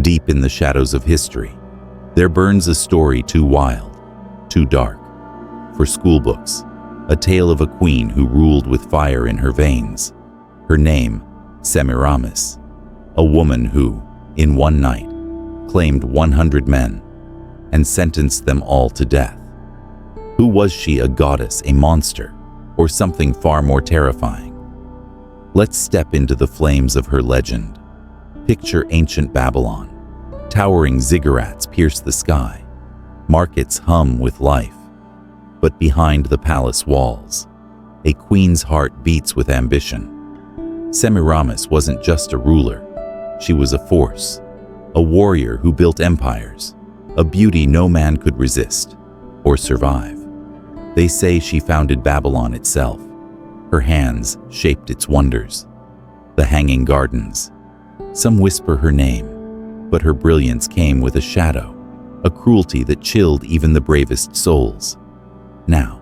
Deep in the shadows of history, there burns a story too wild, too dark for schoolbooks, a tale of a queen who ruled with fire in her veins. Her name, Semiramis, a woman who, in one night, claimed 100 men and sentenced them all to death. Who was she, a goddess, a monster, or something far more terrifying? Let's step into the flames of her legend. Picture ancient Babylon. Towering ziggurats pierce the sky. Markets hum with life. But behind the palace walls, a queen's heart beats with ambition. Semiramis wasn't just a ruler. She was a force, a warrior who built empires, a beauty no man could resist or survive. They say she founded Babylon itself. Her hands shaped its wonders. The hanging gardens. Some whisper her name, but her brilliance came with a shadow, a cruelty that chilled even the bravest souls. Now,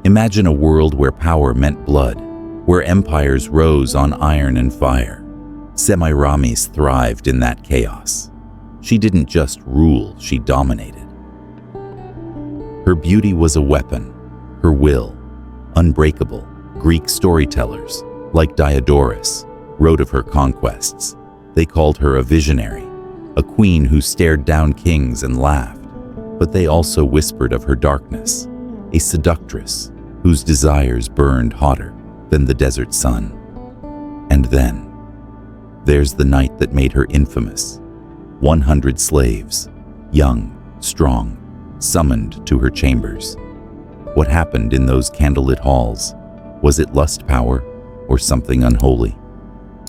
imagine a world where power meant blood, where empires rose on iron and fire. Semiramis thrived in that chaos. She didn't just rule, she dominated. Her beauty was a weapon, her will, unbreakable. Greek storytellers, like Diodorus, wrote of her conquests. They called her a visionary, a queen who stared down kings and laughed. But they also whispered of her darkness, a seductress whose desires burned hotter than the desert sun. And then, there's the night that made her infamous. 100 slaves, young, strong, summoned to her chambers. What happened in those candlelit halls? Was it lust power or something unholy?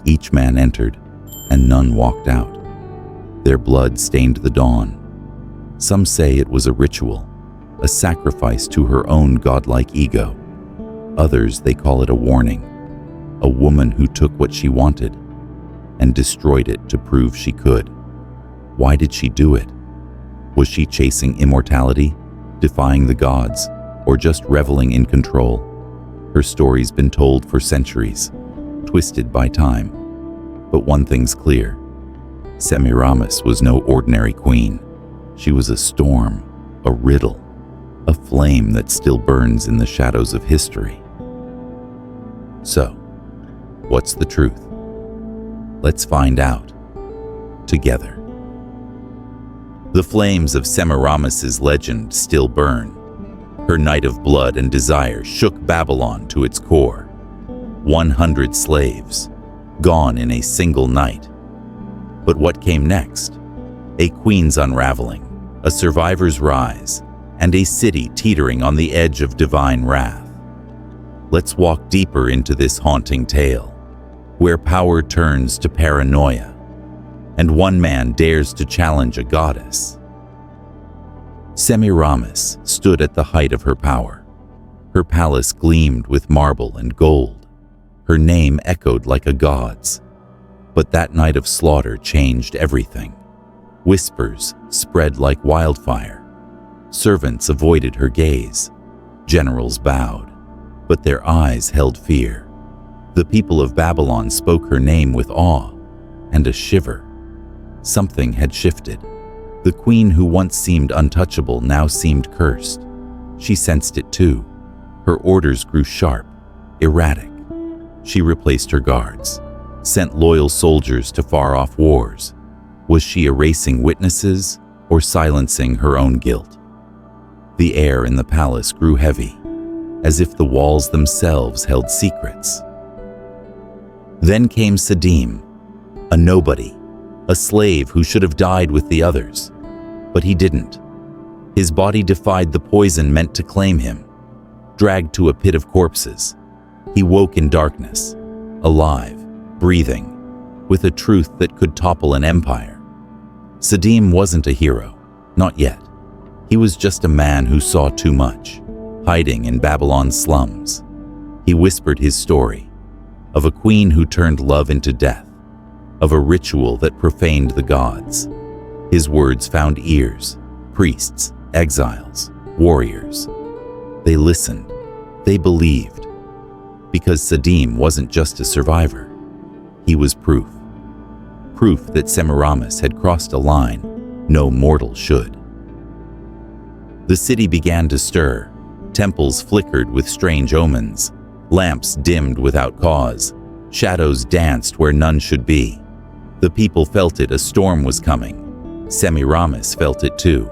Each man entered, and none walked out. Their blood stained the dawn. Some say it was a ritual, a sacrifice to her own godlike ego. Others, they call it a warning, a woman who took what she wanted and destroyed it to prove she could. Why did she do it? Was she chasing immortality, defying the gods, or just reveling in control? Her story's been told for centuries, twisted by time. But one thing's clear. Semiramis was no ordinary queen. She was a storm, a riddle, a flame that still burns in the shadows of history. So, what's the truth? Let's find out, together. The flames of Semiramis's legend still burn. Her night of blood and desire shook Babylon to its core. 100 slaves, gone in a single night. But what came next? A queen's unraveling, a survivor's rise, and a city teetering on the edge of divine wrath. Let's walk deeper into this haunting tale, where power turns to paranoia, and one man dares to challenge a goddess. Semiramis stood at the height of her power. Her palace gleamed with marble and gold. Her name echoed like a god's. But that night of slaughter changed everything. Whispers spread like wildfire. Servants avoided her gaze. Generals bowed, but their eyes held fear. The people of Babylon spoke her name with awe and a shiver. Something had shifted. The queen who once seemed untouchable now seemed cursed. She sensed it too. Her orders grew sharp, erratic. She replaced her guards, sent loyal soldiers to far-off wars. Was she erasing witnesses or silencing her own guilt? The air in the palace grew heavy, as if the walls themselves held secrets. Then came Sadim, a nobody, a slave who should have died with the others. But he didn't. His body defied the poison meant to claim him. Dragged to a pit of corpses, he woke in darkness, alive, breathing, with a truth that could topple an empire. Sadim wasn't a hero, not yet. He was just a man who saw too much, hiding in Babylon's slums. He whispered his story, of a queen who turned love into death, of a ritual that profaned the gods. His words found ears, priests, exiles, warriors. They listened, they believed, because Sadim wasn't just a survivor, he was proof. proof that Semiramis had crossed a line no mortal should. The city began to stir. Temples flickered with strange omens. Lamps dimmed without cause. Shadows danced where none should be. The people felt it, a storm was coming. Semiramis felt it too.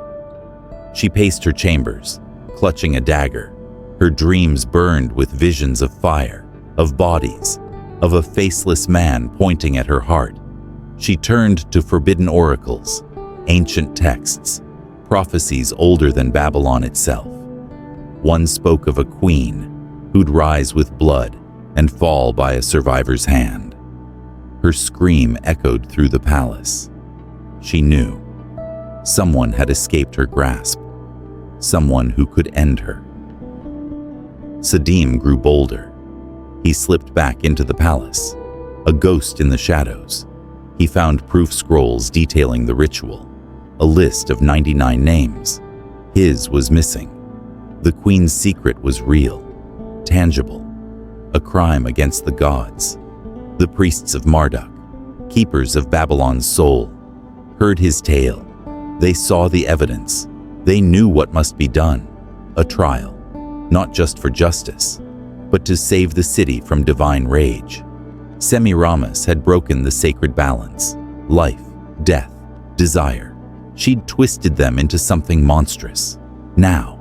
She paced her chambers, clutching a dagger. Her dreams burned with visions of fire, of bodies, of a faceless man pointing at her heart. She turned to forbidden oracles, ancient texts, prophecies older than Babylon itself. One spoke of a queen who'd rise with blood and fall by a survivor's hand. Her scream echoed through the palace. She knew someone had escaped her grasp, someone who could end her. Sadim grew bolder. He slipped back into the palace, a ghost in the shadows. He found proof scrolls detailing the ritual, a list of 99 names. His was missing. The queen's secret was real, tangible, a crime against the gods. The priests of Marduk, keepers of Babylon's soul, heard his tale. They saw the evidence. They knew what must be done. A trial, not just for justice, but to save the city from divine rage. Semiramis had broken the sacred balance. Life, death, desire. She'd twisted them into something monstrous. Now,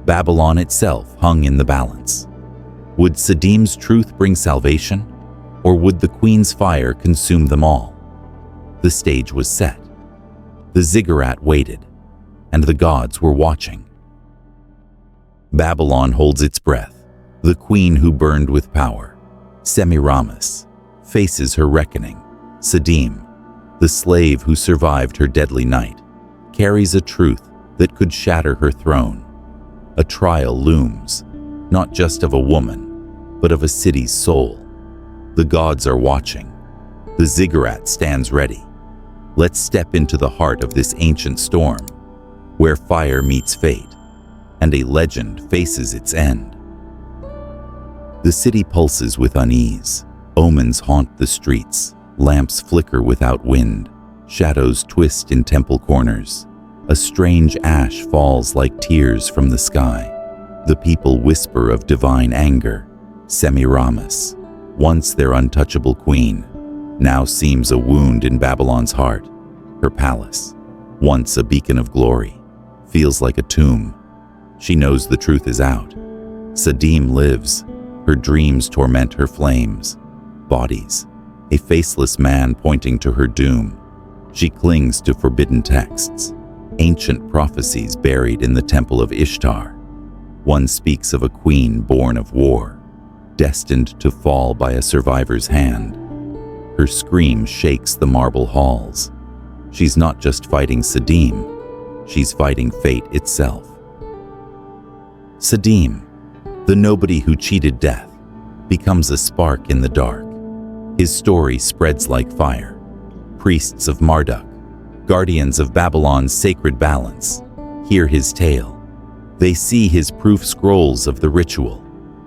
Babylon itself hung in the balance. Would Sadim's truth bring salvation, or would the queen's fire consume them all? The stage was set. The ziggurat waited, and the gods were watching. Babylon holds its breath. The queen who burned with power, Semiramis, faces her reckoning. Sadim, the slave who survived her deadly night, carries a truth that could shatter her throne. A trial looms, not just of a woman, but of a city's soul. The gods are watching. The ziggurat stands ready. Let's step into the heart of this ancient storm, where fire meets fate, and a legend faces its end. The city pulses with unease. Omens haunt the streets. Lamps flicker without wind. Shadows twist in temple corners. A strange ash falls like tears from the sky. The people whisper of divine anger. Semiramis, once their untouchable queen, now seems a wound in Babylon's heart. Her palace, once a beacon of glory, feels like a tomb. She knows the truth is out. Sadim lives. Her dreams torment her flames. Bodies, a faceless man pointing to her doom. She clings to forbidden texts, ancient prophecies buried in the temple of Ishtar. One speaks of a queen born of war, destined to fall by a survivor's hand. Her scream shakes the marble halls. She's not just fighting Sadim, she's fighting fate itself. Sadim, the nobody who cheated death, becomes a spark in the dark. His story spreads like fire. Priests of Marduk, guardians of Babylon's sacred balance, hear his tale. They see his proof scrolls of the ritual,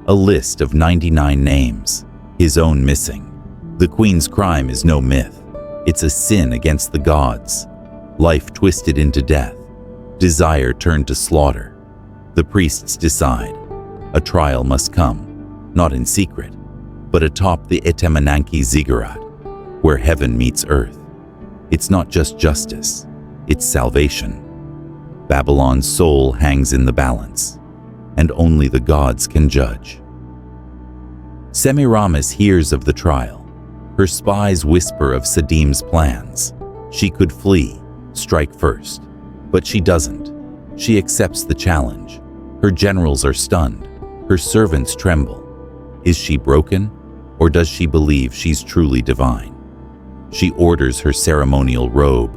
a list of 99 names, his own missing. The queen's crime is no myth. It's a sin against the gods. Life twisted into death, desire turned to slaughter. The priests decide. A trial must come, not in secret, but atop the Etemenanki ziggurat, where heaven meets earth. It's not just justice, it's salvation. Babylon's soul hangs in the balance, and only the gods can judge. Semiramis hears of the trial. Her spies whisper of Sadim's plans. She could flee, strike first, but she doesn't. She accepts the challenge. Her generals are stunned. Her servants tremble. Is she broken, or does she believe she's truly divine? She orders her ceremonial robe,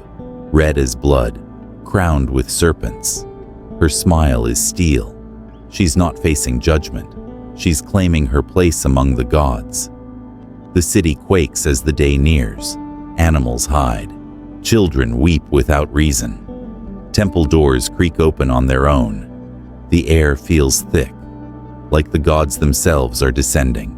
red as blood, crowned with serpents. Her smile is steel. She's not facing judgment. She's claiming her place among the gods. The city quakes as the day nears. Animals hide. Children weep without reason. Temple doors creak open on their own. The air feels thick, like the gods themselves are descending.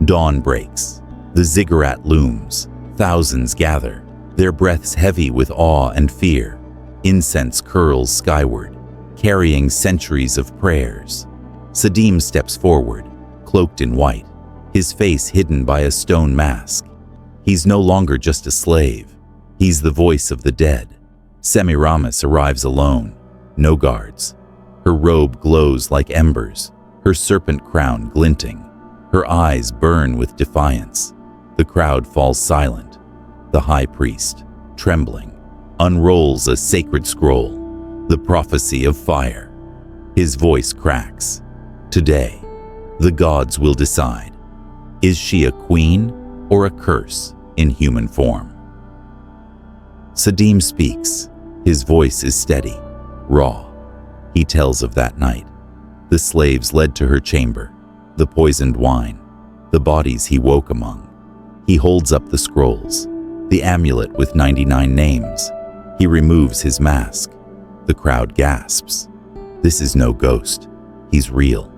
Dawn breaks. The ziggurat looms. Thousands gather, their breaths heavy with awe and fear. Incense curls skyward, carrying centuries of prayers. Sadim steps forward, cloaked in white, his face hidden by a stone mask. He's no longer just a slave. He's the voice of the dead. Semiramis arrives alone, no guards. Her robe glows like embers, her serpent crown glinting. Her eyes burn with defiance. The crowd falls silent. The high priest, trembling, unrolls a sacred scroll, the prophecy of fire. His voice cracks. Today, the gods will decide. Is she a queen or a curse in human form? Sadim speaks. His voice is steady, raw. He tells of that night. The slaves led to her chamber, the poisoned wine, the bodies he woke among. He holds up the scrolls, the amulet with 99 names. He removes his mask. The crowd gasps. This is no ghost. He's real,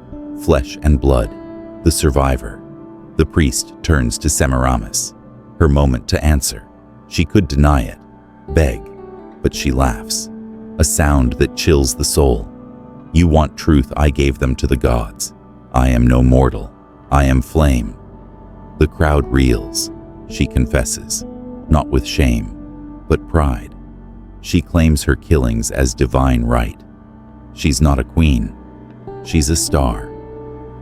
flesh and blood, the survivor. The priest turns to Semiramis, her moment to answer. She could deny it, beg, but she laughs, a sound that chills the soul. You want truth, I gave them to the gods. I am no mortal. I am flame. The crowd reels. She confesses, not with shame, but pride. She claims her killings as divine right. She's not a queen. She's a star,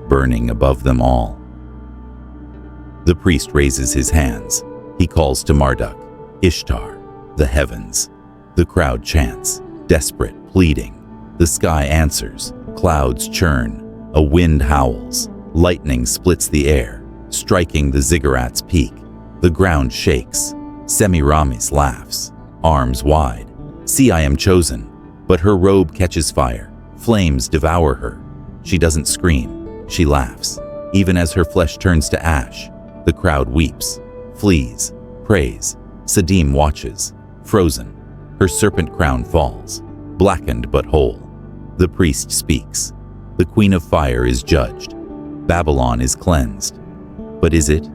burning above them all. The priest raises his hands. He calls to Marduk, Ishtar, the heavens. The crowd chants, desperate, pleading. The sky answers. Clouds churn. A wind howls. Lightning splits the air, striking the ziggurat's peak. The ground shakes. Semiramis laughs, arms wide. See, I am chosen. But her robe catches fire. Flames devour her. She doesn't scream. She laughs. Even as her flesh turns to ash, the crowd weeps, flees, prays. Sadim watches, frozen. Her serpent crown falls, blackened but whole. The priest speaks. The queen of fire is judged. Babylon is cleansed. But is it?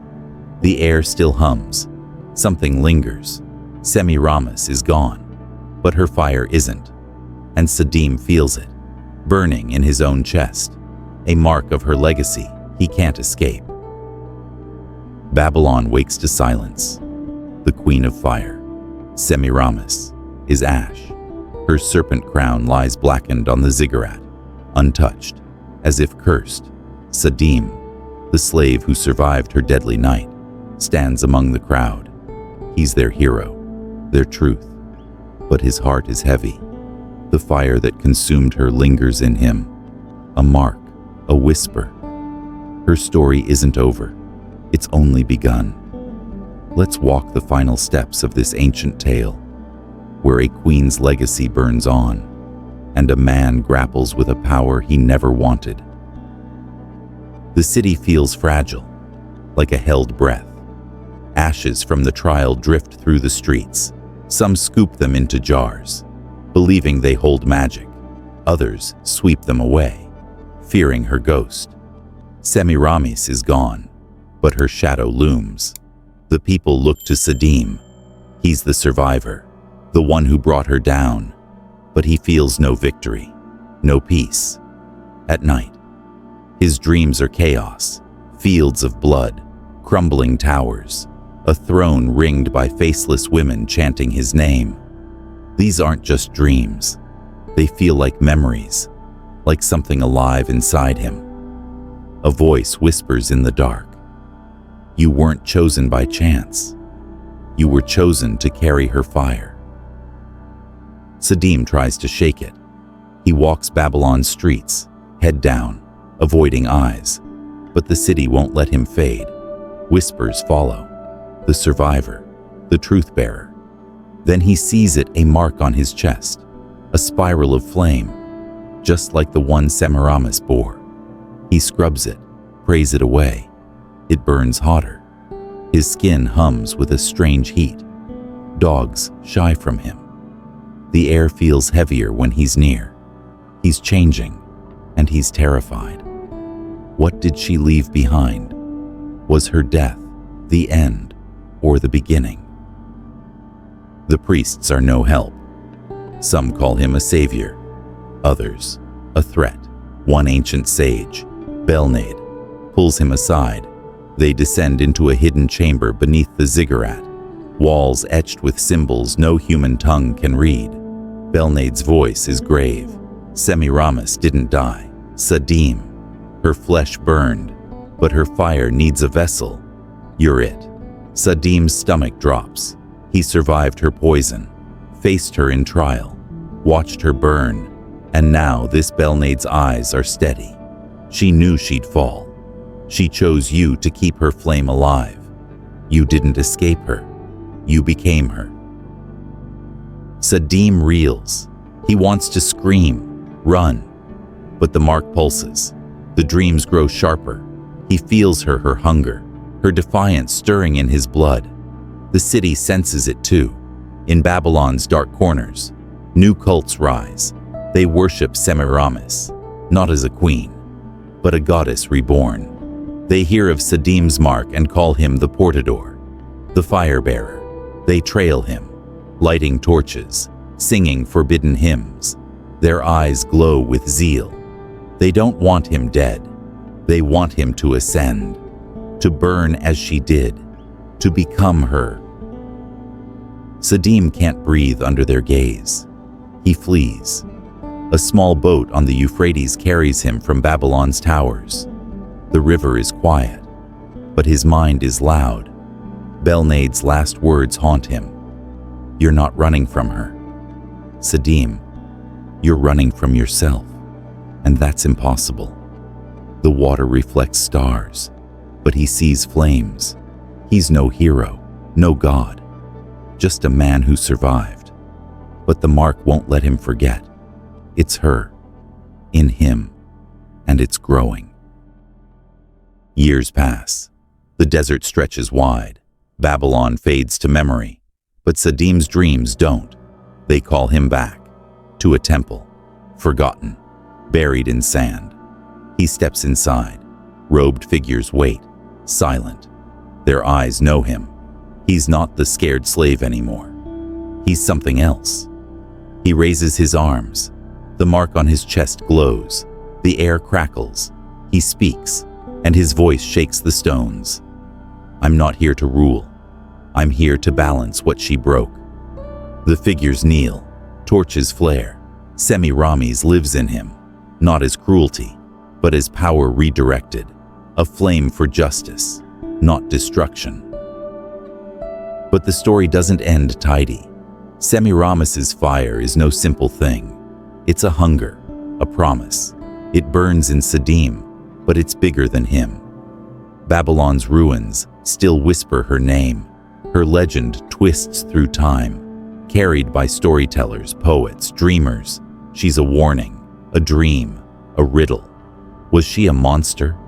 The air still hums. Something lingers. Semiramis is gone, but her fire isn't. And Sadim feels it, burning in his own chest, a mark of her legacy he can't escape. Babylon wakes to silence. The queen of fire, Semiramis, is ash. Her serpent crown lies blackened on the ziggurat, untouched, as if cursed. Sadim, the slave who survived her deadly night, stands among the crowd. He's their hero, their truth, but his heart is heavy. The fire that consumed her lingers in him, a mark, a whisper. Her story isn't over. It's only begun. Let's walk the final steps of this ancient tale, where a queen's legacy burns on, and a man grapples with a power he never wanted. The city feels fragile, like a held breath. Ashes from the trial drift through the streets. Some scoop them into jars, believing they hold magic. Others sweep them away, fearing her ghost. Semiramis is gone, but her shadow looms. The people look to Sadim. He's the survivor, the one who brought her down, but he feels no victory, no peace. At night, his dreams are chaos, fields of blood, crumbling towers, a throne ringed by faceless women chanting his name. These aren't just dreams. They feel like memories, like something alive inside him. A voice whispers in the dark. You weren't chosen by chance. You were chosen to carry her fire. Sadim tries to shake it. He walks Babylon's streets, head down, avoiding eyes. But the city won't let him fade. Whispers follow. The survivor, the truth bearer. Then he sees it, a mark on his chest, a spiral of flame, just like the one Semiramis bore. He scrubs it, prays it away. It burns hotter. His skin hums with a strange heat. Dogs shy from him. The air feels heavier when he's near. He's changing, and he's terrified. What did she leave behind? Was her death the end? or the beginning. The priests are no help. Some call him a savior, others a threat. One ancient sage, Belnade, pulls him aside. They descend into a hidden chamber beneath the ziggurat, walls etched with symbols no human tongue can read. Belnade's voice is grave. Semiramis didn't die. Sadim. Her flesh burned, but her fire needs a vessel. You're it. Sadim's stomach drops. He survived her poison, faced her in trial, watched her burn, and now this Belnade's eyes are steady. She knew she'd fall. She chose you to keep her flame alive. You didn't escape her. You became her. Sadim reels. He wants to scream, run. But the mark pulses. The dreams grow sharper. He feels her hunger, her defiance stirring in his blood. The city senses it too. In Babylon's dark corners, new cults rise. They worship Semiramis, not as a queen, but a goddess reborn. They hear of Sadim's mark and call him the portador, the fire-bearer. They trail him, lighting torches, singing forbidden hymns. Their eyes glow with zeal. They don't want him dead. They want him to ascend, to burn as she did, to become her. Sadim can't breathe under their gaze. He flees. A small boat on the Euphrates carries him from Babylon's towers. The river is quiet, but his mind is loud. Belnade's last words haunt him. You're not running from her. Sadim, you're running from yourself, and that's impossible. The water reflects stars, but he sees flames. He's no hero, no god, just a man who survived. But the mark won't let him forget. It's her, in him, and it's growing. Years pass. The desert stretches wide. Babylon fades to memory, but Sadim's dreams don't. They call him back, to a temple, forgotten, buried in sand. He steps inside. Robed figures wait, silent. Their eyes know him. He's not the scared slave anymore. He's something else. He raises his arms. The mark on his chest glows. The air crackles. He speaks, and his voice shakes the stones. I'm not here to rule. I'm here to balance what she broke. The figures kneel. Torches flare. Semiramis lives in him, not as cruelty, but as power redirected. A flame for justice, not destruction. But the story doesn't end tidy. Semiramis's fire is no simple thing. It's a hunger, a promise. It burns in Sadim, but it's bigger than him. Babylon's ruins still whisper her name. Her legend twists through time, carried by storytellers, poets, dreamers. She's a warning, a dream, a riddle. Was she a monster,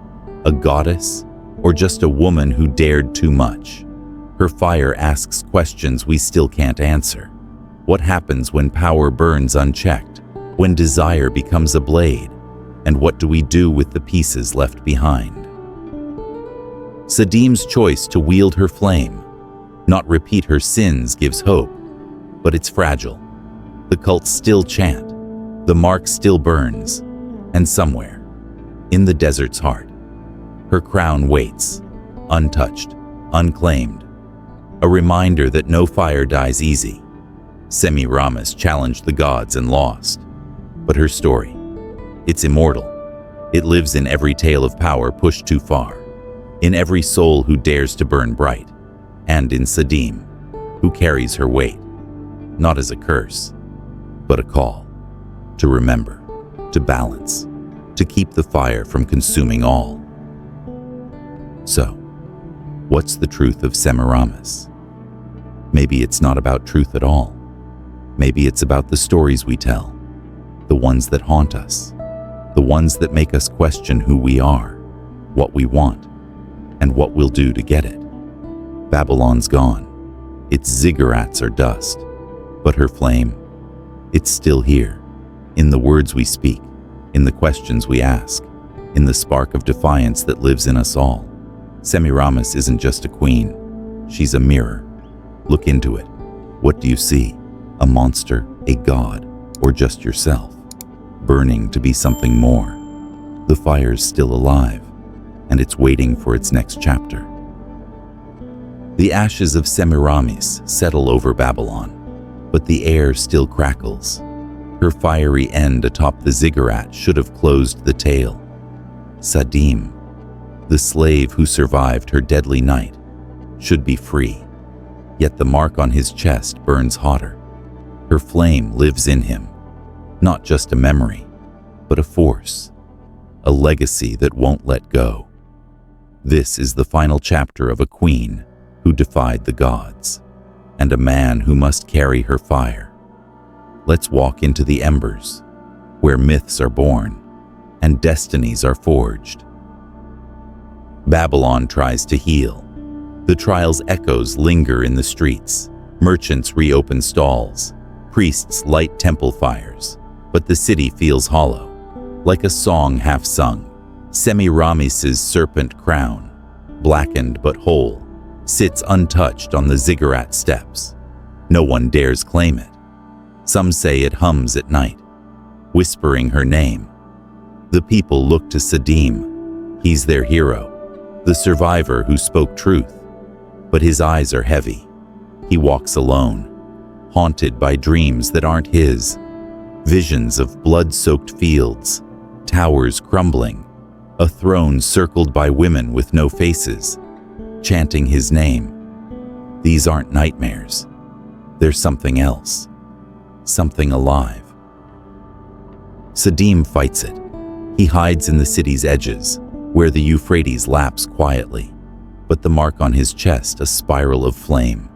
a goddess, or just a woman who dared too much? Her fire asks questions we still can't answer. What happens when power burns unchecked? When desire becomes a blade? And what do we do with the pieces left behind? Sadim's choice to wield her flame, not repeat her sins, gives hope, but it's fragile. The cults still chant, the mark still burns, and somewhere, in the desert's heart, her crown waits, untouched, unclaimed, a reminder that no fire dies easy. Semiramis challenged the gods and lost, but her story, it's immortal. It lives in every tale of power pushed too far, in every soul who dares to burn bright, and in Sadim, who carries her weight, not as a curse, but a call, to remember, to balance, to keep the fire from consuming all. So, what's the truth of Semiramis? Maybe it's not about truth at all. Maybe it's about the stories we tell, the ones that haunt us, the ones that make us question who we are, what we want, and what we'll do to get it. Babylon's gone. Its ziggurats are dust. But her flame, it's still here, in the words we speak, in the questions we ask, in the spark of defiance that lives in us all. Semiramis isn't just a queen. She's a mirror. Look into it. What do you see? A monster, a god, or just yourself? Burning to be something more. The fire's still alive, and it's waiting for its next chapter. The ashes of Semiramis settle over Babylon, but the air still crackles. Her fiery end atop the ziggurat should have closed the tale. Sadim, the slave who survived her deadly night, should be free. Yet the mark on his chest burns hotter. Her flame lives in him, not just a memory, but a force, a legacy that won't let go. This is the final chapter of a queen who defied the gods, and a man who must carry her fire. Let's walk into the embers, where myths are born and destinies are forged. Babylon tries to heal. The trial's echoes linger in the streets. Merchants reopen stalls. Priests light temple fires. But the city feels hollow, like a song half sung. Semiramis' serpent crown, blackened but whole, sits untouched on the ziggurat steps. No one dares claim it. Some say it hums at night, whispering her name. The people look to Sadim. He's their hero, the survivor who spoke truth. But his eyes are heavy. He walks alone, haunted by dreams that aren't his. Visions of blood-soaked fields, towers crumbling, a throne circled by women with no faces, chanting his name. These aren't nightmares. There's something else, something alive. Sadim fights it. He hides in the city's edges, where the Euphrates laps quietly, but the mark on his chest a spiral of flame.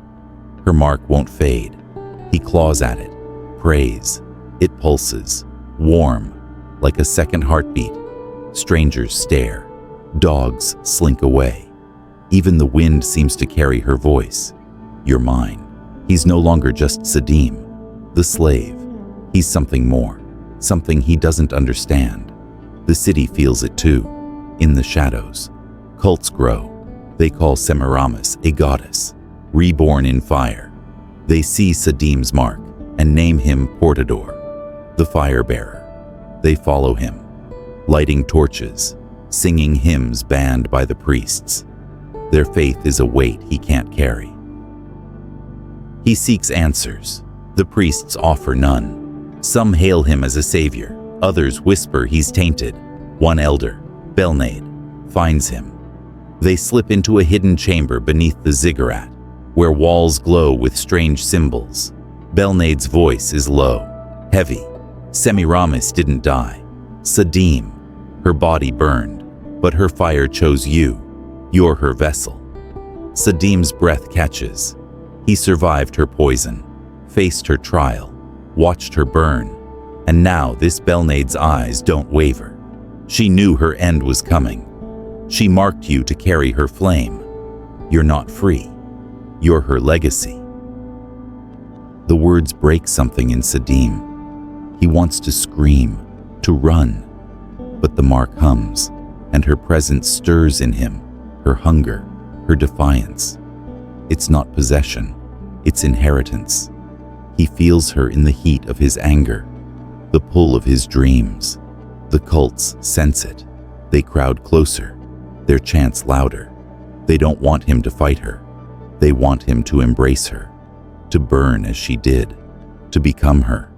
Her mark won't fade. He claws at it, prays. It pulses, warm, like a second heartbeat. Strangers stare. Dogs slink away. Even the wind seems to carry her voice. You're mine. He's no longer just Sadim, the slave. He's something more, something he doesn't understand. The city feels it too. In the shadows, cults grow. They call Semiramis a goddess, reborn in fire. They see Sadim's mark and name him Portador, the fire bearer. They follow him, lighting torches, singing hymns banned by the priests. Their faith is a weight he can't carry. He seeks answers. The priests offer none. Some hail him as a savior. Others whisper he's tainted. One elder, Belnade, finds him. They slip into a hidden chamber beneath the ziggurat, where walls glow with strange symbols. Belnade's voice is low, heavy. Semiramis didn't die. Sadim, her body burned, but her fire chose you. You're her vessel. Sadim's breath catches. He survived her poison, faced her trial, watched her burn, and now this Belnade's eyes don't waver. She knew her end was coming. She marked you to carry her flame. You're not free. You're her legacy. The words break something in Sadim. He wants to scream, to run, but the mark hums, and her presence stirs in him, her hunger, her defiance. It's not possession, it's inheritance. He feels her in the heat of his anger, the pull of his dreams. The cults sense it. They crowd closer, their chants louder. They don't want him to fight her. They want him to embrace her, to burn as she did, to become her.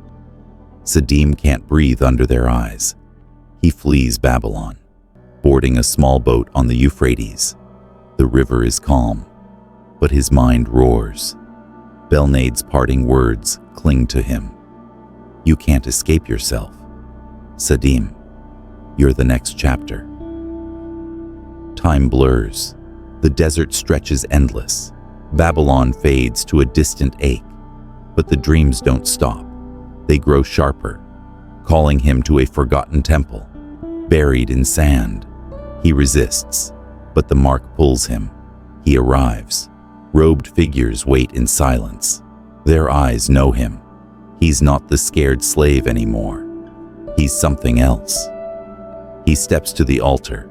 Sadim can't breathe under their eyes. He flees Babylon, boarding a small boat on the Euphrates. The river is calm, but his mind roars. Belnade's parting words cling to him. You can't escape yourself. Sadim, you're the next chapter. Time blurs. The desert stretches endless. Babylon fades to a distant ache, but the dreams don't stop. They grow sharper, calling him to a forgotten temple, buried in sand. He resists, but the mark pulls him. He arrives. Robed figures wait in silence. Their eyes know him. He's not the scared slave anymore. He's something else. He steps to the altar.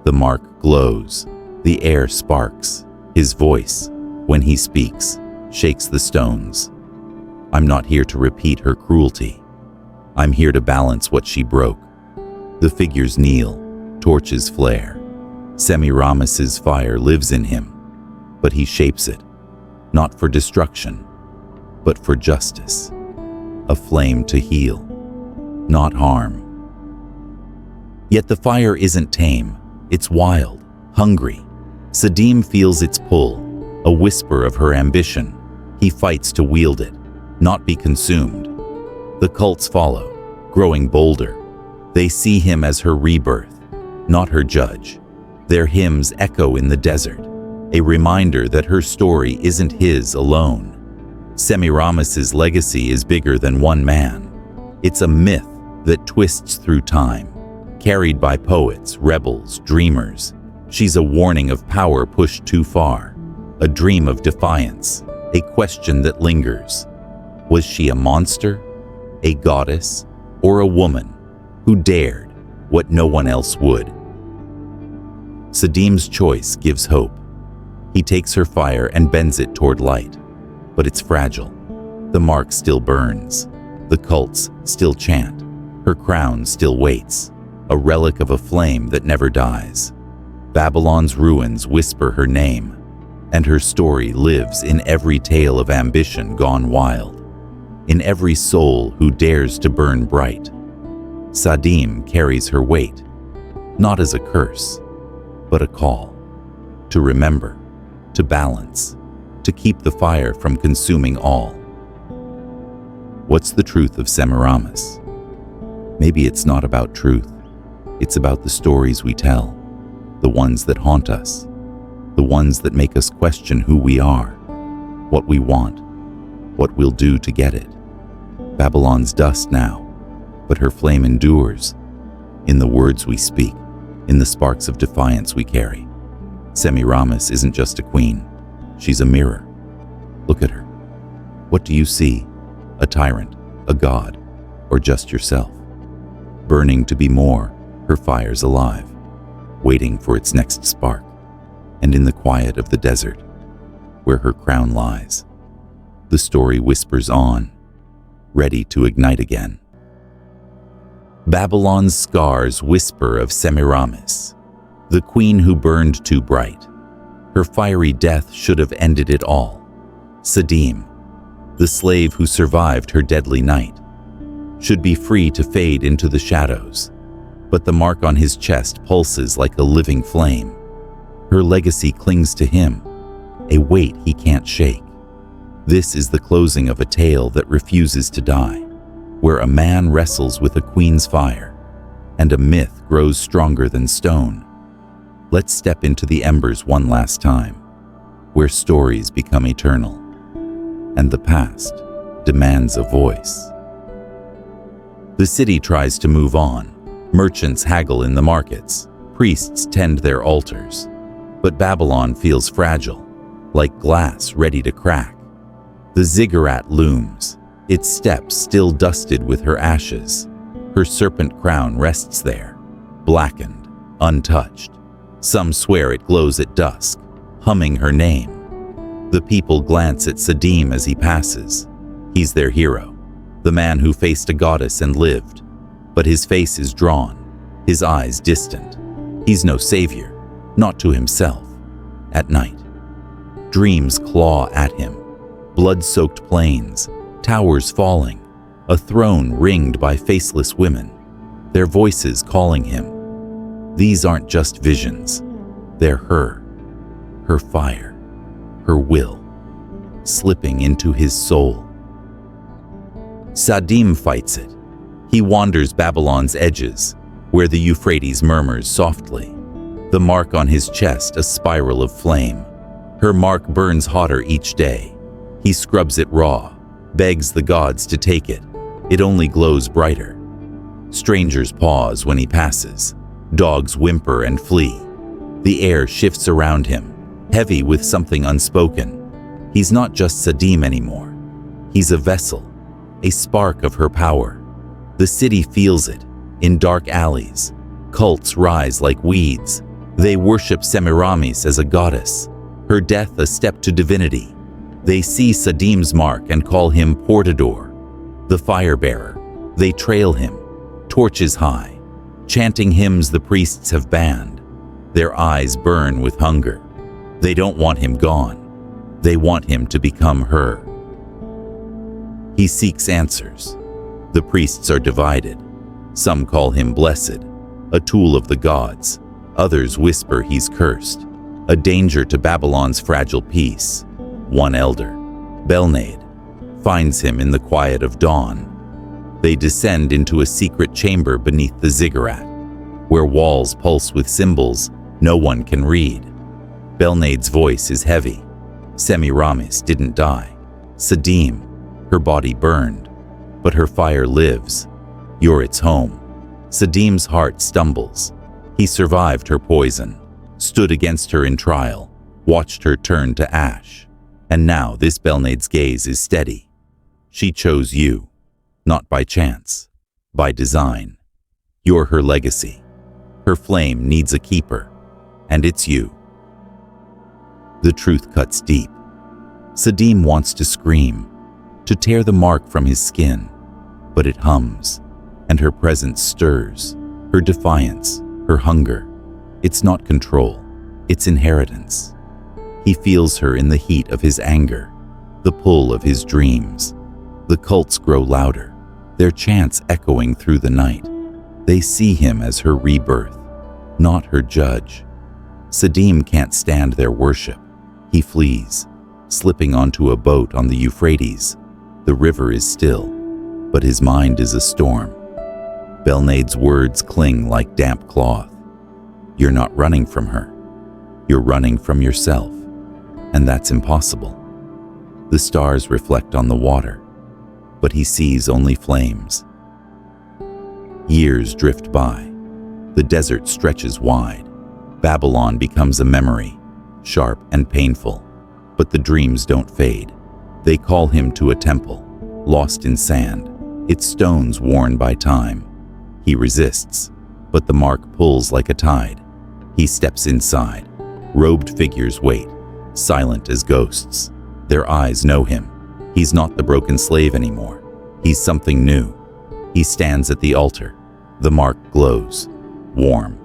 The mark glows. The air sparks. His voice, when he speaks, shakes the stones. I'm not here to repeat her cruelty. I'm here to balance what she broke. The figures kneel, torches flare. Semiramis's fire lives in him, but he shapes it, not for destruction, but for justice. A flame to heal, not harm. Yet the fire isn't tame, it's wild, hungry. Sadim feels its pull, a whisper of her ambition. He fights to wield it, not be consumed. The cults follow, growing bolder. They see him as her rebirth, not her judge. Their hymns echo in the desert, a reminder that her story isn't his alone. Semiramis's legacy is bigger than one man. It's a myth that twists through time, carried by poets, rebels, dreamers. She's a warning of power pushed too far, a dream of defiance, a question that lingers. Was she a monster, a goddess, or a woman who dared what no one else would? Sadim's choice gives hope. He takes her fire and bends it toward light, but it's fragile. The mark still burns. The cults still chant. Her crown still waits, a relic of a flame that never dies. Babylon's ruins whisper her name, and her story lives in every tale of ambition gone wild, in every soul who dares to burn bright. Sadim carries her weight, not as a curse, but a call, to remember, to balance, to keep the fire from consuming all. What's the truth of Semiramis? Maybe it's not about truth. It's about the stories we tell, the ones that haunt us, the ones that make us question who we are, what we want, what we'll do to get it. Babylon's dust now, but her flame endures, in the words we speak, in the sparks of defiance we carry. Semiramis isn't just a queen, she's a mirror. Look at her. What do you see? A tyrant, a god, or just yourself? Burning to be more, her fire's alive, waiting for its next spark. And in the quiet of the desert, where her crown lies, the story whispers on, ready to ignite again. Babylon's scars whisper of Semiramis, the queen who burned too bright. Her fiery death should have ended it all. Sadim, the slave who survived her deadly night, should be free to fade into the shadows, but the mark on his chest pulses like a living flame. Her legacy clings to him, a weight he can't shake. This is the closing of a tale that refuses to die, where a man wrestles with a queen's fire, and a myth grows stronger than stone. Let's step into the embers one last time, where stories become eternal, and the past demands a voice. The city tries to move on. Merchants haggle in the markets. Priests tend their altars. But Babylon feels fragile, like glass ready to crack. The ziggurat looms, its steps still dusted with her ashes. Her serpent crown rests there, blackened, untouched. Some swear it glows at dusk, humming her name. The people glance at Sadim as he passes. He's their hero, the man who faced a goddess and lived. But his face is drawn, his eyes distant. He's no savior, not to himself. At night, dreams claw at him. Blood-soaked plains, towers falling, a throne ringed by faceless women, their voices calling him. These aren't just visions. They're her fire, her will, slipping into his soul. Sadim fights it. He wanders Babylon's edges, where the Euphrates murmurs softly. The mark on his chest a spiral of flame. Her mark burns hotter each day. He scrubs it raw, begs the gods to take it. It only glows brighter. Strangers pause when he passes. Dogs whimper and flee. The air shifts around him, heavy with something unspoken. He's not just Sadim anymore. He's a vessel, a spark of her power. The city feels it, in dark alleys. Cults rise like weeds. They worship Semiramis as a goddess, her death a step to divinity. They see Sadim's mark and call him Portador, the fire-bearer. They trail him, torches high, chanting hymns the priests have banned. Their eyes burn with hunger. They don't want him gone. They want him to become her. He seeks answers. The priests are divided. Some call him blessed, a tool of the gods. Others whisper he's cursed, a danger to Babylon's fragile peace. One elder, Belnade, finds him in the quiet of dawn. They descend into a secret chamber beneath the ziggurat, where walls pulse with symbols no one can read. Belnade's voice is heavy. Semiramis didn't die. Sadim, her body burned, but her fire lives. You're its home. Sadim's heart stumbles. He survived her poison, stood against her in trial, watched her turn to ash. And now this Belnade's gaze is steady. She chose you, not by chance, by design. You're her legacy. Her flame needs a keeper, and it's you. The truth cuts deep. Sadim wants to scream, to tear the mark from his skin, but it hums, and her presence stirs, her defiance, her hunger. It's not control, it's inheritance. He feels her in the heat of his anger, the pull of his dreams. The cults grow louder, their chants echoing through the night. They see him as her rebirth, not her judge. Sadim can't stand their worship. He flees, slipping onto a boat on the Euphrates. The river is still, but his mind is a storm. Belnade's words cling like damp cloth. You're not running from her. You're running from yourself, and that's impossible. The stars reflect on the water, but he sees only flames. Years drift by. The desert stretches wide. Babylon becomes a memory, sharp and painful, but the dreams don't fade. They call him to a temple, lost in sand, its stones worn by time. He resists, but the mark pulls like a tide. He steps inside. Robed figures wait, silent as ghosts. Their eyes know him. He's not the broken slave anymore. He's something new. He stands at the altar. The mark glows, warm,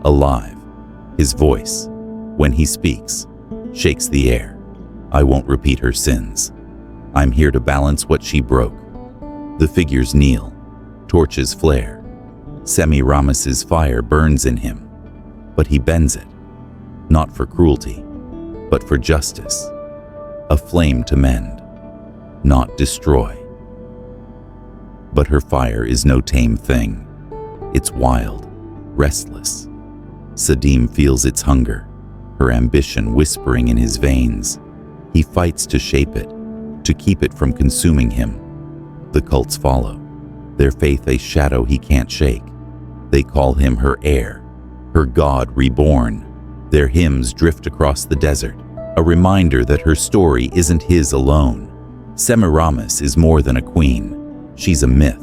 alive. His voice, when he speaks, shakes the air. I won't repeat her sins. I'm here to balance what she broke. The figures kneel. Torches flare. Semiramis's fire burns in him, but he bends it, not for cruelty, but for justice. A flame to mend, not destroy. But her fire is no tame thing. It's wild, restless. Sadim feels its hunger, her ambition whispering in his veins. He fights to shape it, to keep it from consuming him. The cults follow, their faith a shadow he can't shake. They call him her heir, her god reborn. Their hymns drift across the desert, a reminder that her story isn't his alone. Semiramis is more than a queen. She's a myth,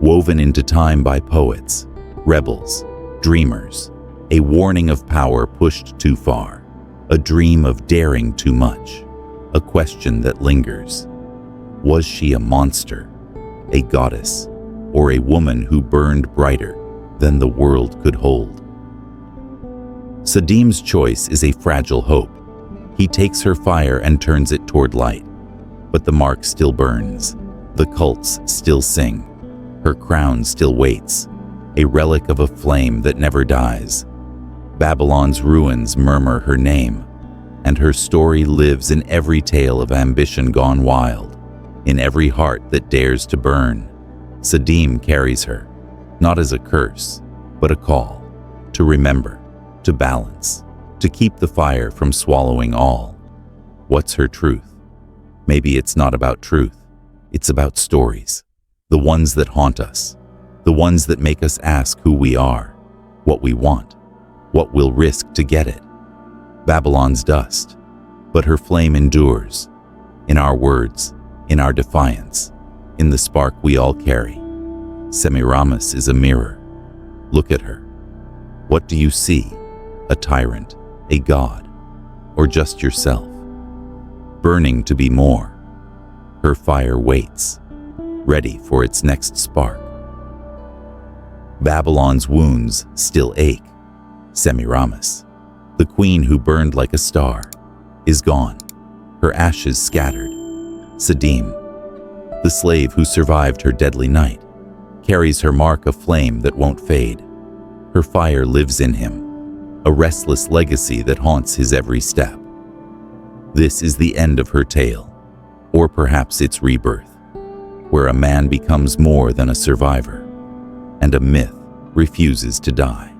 woven into time by poets, rebels, dreamers. A warning of power pushed too far, a dream of daring too much, a question that lingers. Was she a monster, a goddess, or a woman who burned brighter than the world could hold? Sadim's choice is a fragile hope. He takes her fire and turns it toward light, but the mark still burns. The cults still sing. Her crown still waits, a relic of a flame that never dies. Babylon's ruins murmur her name, and her story lives in every tale of ambition gone wild, in every heart that dares to burn. Sadim carries her, not as a curse, but a call, to remember, to balance, to keep the fire from swallowing all. What's her truth? Maybe it's not about truth, it's about stories, the ones that haunt us, the ones that make us ask who we are, what we want, what we'll risk to get it. Babylon's dust, but her flame endures, in our words, in our defiance, in the spark we all carry. Semiramis is a mirror. Look at her. What do you see? A tyrant, a god, or just yourself. Burning to be more, her fire waits, ready for its next spark. Babylon's wounds still ache. Semiramis, the queen who burned like a star, is gone, her ashes scattered. Sadim, the slave who survived her deadly night, carries her mark of flame that won't fade. Her fire lives in him, a restless legacy that haunts his every step. This is the end of her tale, or perhaps its rebirth, where a man becomes more than a survivor, and a myth refuses to die.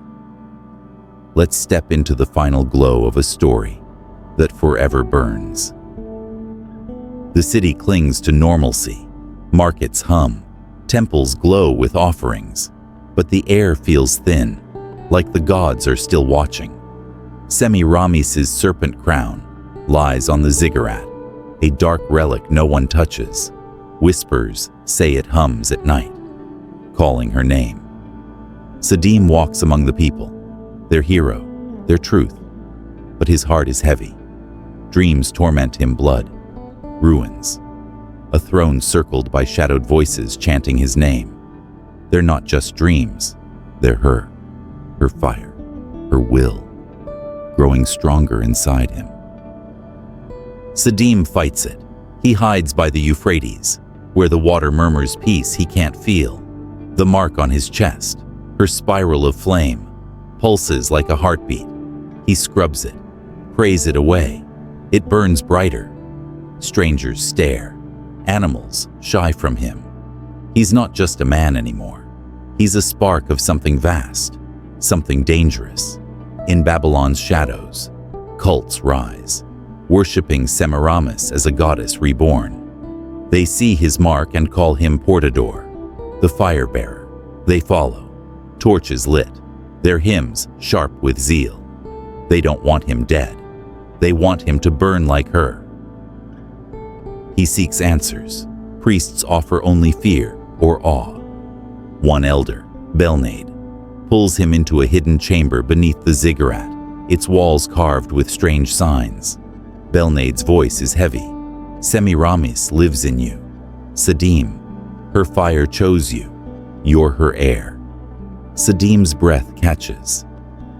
Let's step into the final glow of a story that forever burns. The city clings to normalcy, markets hum, temples glow with offerings, but the air feels thin, like the gods are still watching. Semiramis' serpent crown lies on the ziggurat, a dark relic no one touches. Whispers say it hums at night, calling her name. Sadim walks among the people, their hero, their truth, but his heart is heavy. Dreams torment him, blood, ruins, a throne circled by shadowed voices chanting his name. They're not just dreams, they're her fire, her will, growing stronger inside him. Sadim fights it. He hides by the Euphrates, where the water murmurs peace he can't feel. The mark on his chest, her spiral of flame, pulses like a heartbeat. He scrubs it, prays it away. It burns brighter. Strangers stare. Animals shy from him. He's not just a man anymore. He's a spark of something vast, something dangerous. In Babylon's shadows, cults rise, worshipping Semiramis as a goddess reborn. They see his mark and call him Portador, the fire bearer. They follow, torches lit, their hymns sharp with zeal. They don't want him dead. They want him to burn like her. He seeks answers. Priests offer only fear or awe. One elder, Belnade, pulls him into a hidden chamber beneath the ziggurat, its walls carved with strange signs. Belnade's voice is heavy. Semiramis lives in you. Sadim, her fire chose you. You're her heir. Sadim's breath catches.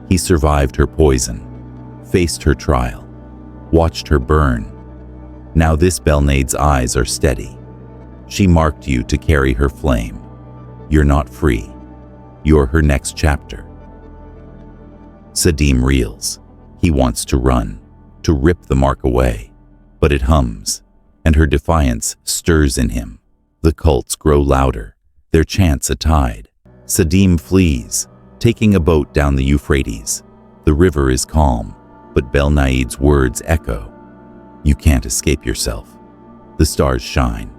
He survived her poison, faced her trial, watched her burn. Now this Belnade's eyes are steady. She marked you to carry her flame. You're not free. You're her next chapter. Sadim reels. He wants to run, to rip the mark away, but it hums, and her defiance stirs in him. The cults grow louder, their chants a tide. Sadim flees, taking a boat down the Euphrates. The river is calm, but Belnade's words echo. You can't escape yourself. The stars shine,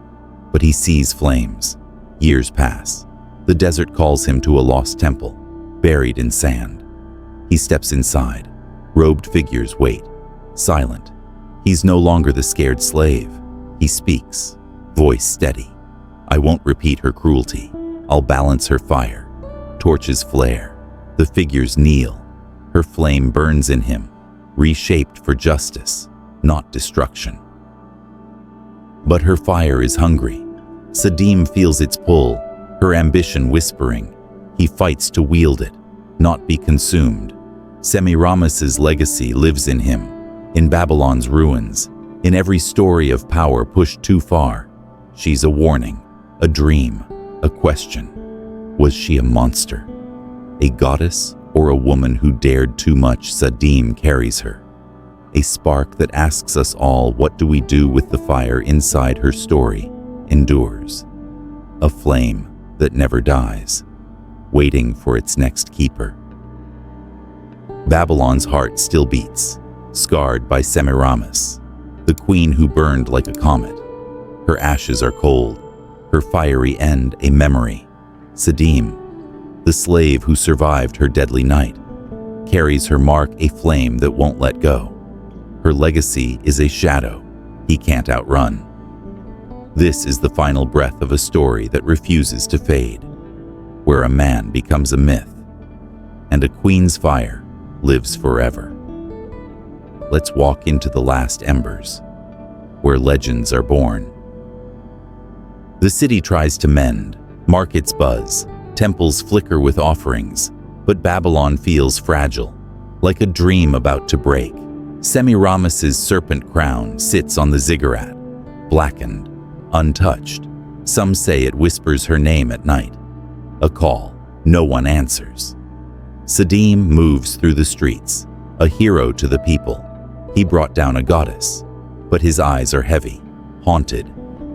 but he sees flames. Years pass. The desert calls him to a lost temple, buried in sand. He steps inside. Robed figures wait, silent. He's no longer the scared slave. He speaks, voice steady. I won't repeat her cruelty. I'll balance her fire. Torches flare. The figures kneel. Her flame burns in him, reshaped for justice, not destruction. But her fire is hungry. Sadim feels its pull, her ambition whispering. He fights to wield it, not be consumed. Semiramis's legacy lives in him, in Babylon's ruins, in every story of power pushed too far. She's a warning, a dream, a question. Was she a monster, a goddess, or a woman who dared too much? Sadim carries her, a spark that asks us all, what do we do with the fire inside her story? Endures, a flame that never dies, waiting for its next keeper. Babylon's heart still beats, scarred by Semiramis, the queen who burned like a comet. Her ashes are cold, her fiery end a memory. Sadim, the slave who survived her deadly night, carries her mark a flame that won't let go. Her legacy is a shadow he can't outrun. This is the final breath of a story that refuses to fade, where a man becomes a myth, and a queen's fire lives forever. let's walk into the last embers, where legends are born. The city tries to mend, markets buzz, temples flicker with offerings, but Babylon feels fragile, like a dream about to break. Semiramis's serpent crown sits on the ziggurat, blackened, untouched. Some say it whispers her name at night. A call, no one answers. Sadim moves through the streets, a hero to the people. He brought down a goddess, but his eyes are heavy, haunted.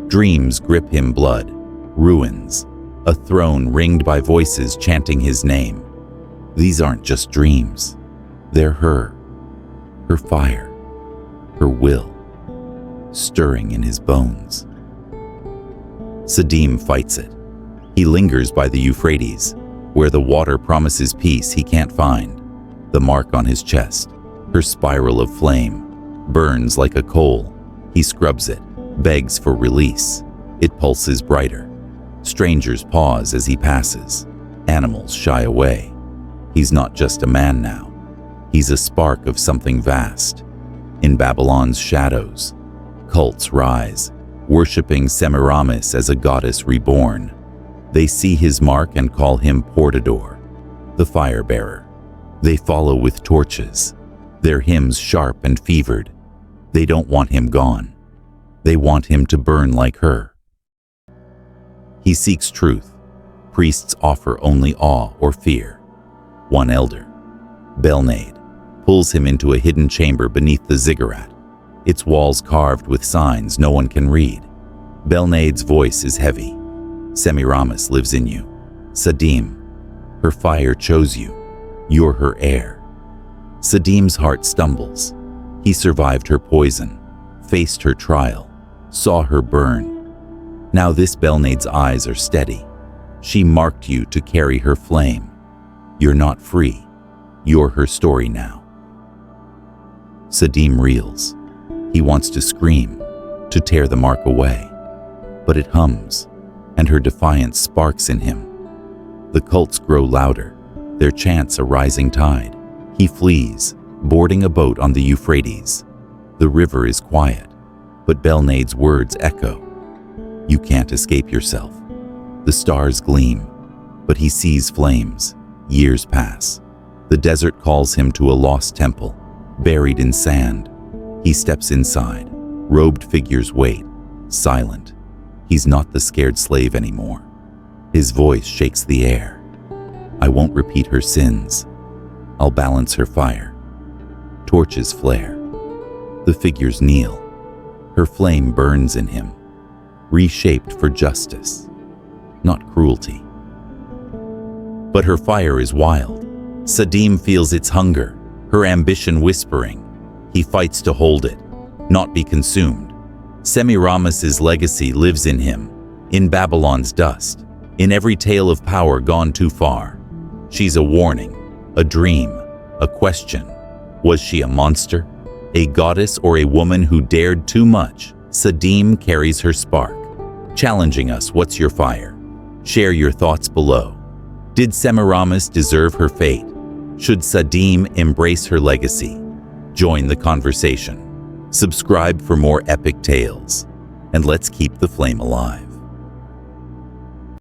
Dreams grip him, blood, ruins, a throne ringed by voices chanting his name. These aren't just dreams. They're her fire, her will, stirring in his bones. Sadim fights it. He lingers by the Euphrates, where the water promises peace he can't find. The mark on his chest, her spiral of flame, burns like a coal. He scrubs it, begs for release. It pulses brighter. Strangers pause as he passes. Animals shy away. He's not just a man now. He's a spark of something vast. In Babylon's shadows, cults rise, worshipping Semiramis as a goddess reborn. They see his mark and call him Portador, the fire bearer. They follow with torches, their hymns sharp and fevered. They don't want him gone. They want him to burn like her. He seeks truth. Priests offer only awe or fear. One elder, Belnade, pulls him into a hidden chamber beneath the ziggurat, its walls carved with signs no one can read. Belnade's voice is heavy. Semiramis lives in you. Sadim, her fire chose you. You're her heir. Sadim's heart stumbles. He survived her poison, faced her trial, saw her burn. Now this Belnade's eyes are steady. She marked you to carry her flame. You're not free. You're her story now. Sadim reels. He wants to scream, to tear the mark away. But it hums, and her defiance sparks in him. The cults grow louder, their chants a rising tide. He flees, boarding a boat on the Euphrates. The river is quiet, but Belnade's words echo. You can't escape yourself. The stars gleam, but he sees flames. Years pass. The desert calls him to a lost temple, buried in sand. He steps inside. Robed figures wait, silent. He's not the scared slave anymore. His voice shakes the air. I won't repeat her sins. I'll balance her fire. Torches flare. The figures kneel. Her flame burns in him, reshaped for justice, not cruelty. But her fire is wild. Sadim feels its hunger, her ambition whispering. He fights to hold it, not be consumed. Semiramis's legacy lives in him, in Babylon's dust, in every tale of power gone too far. She's a warning, a dream, a question. Was she a monster, a goddess, or a woman who dared too much? Sadim carries her spark, challenging us. What's your fire? Share your thoughts below. Did Semiramis deserve her fate? Should Sadim embrace her legacy? Join the conversation. Subscribe for more epic tales, and let's keep the flame alive.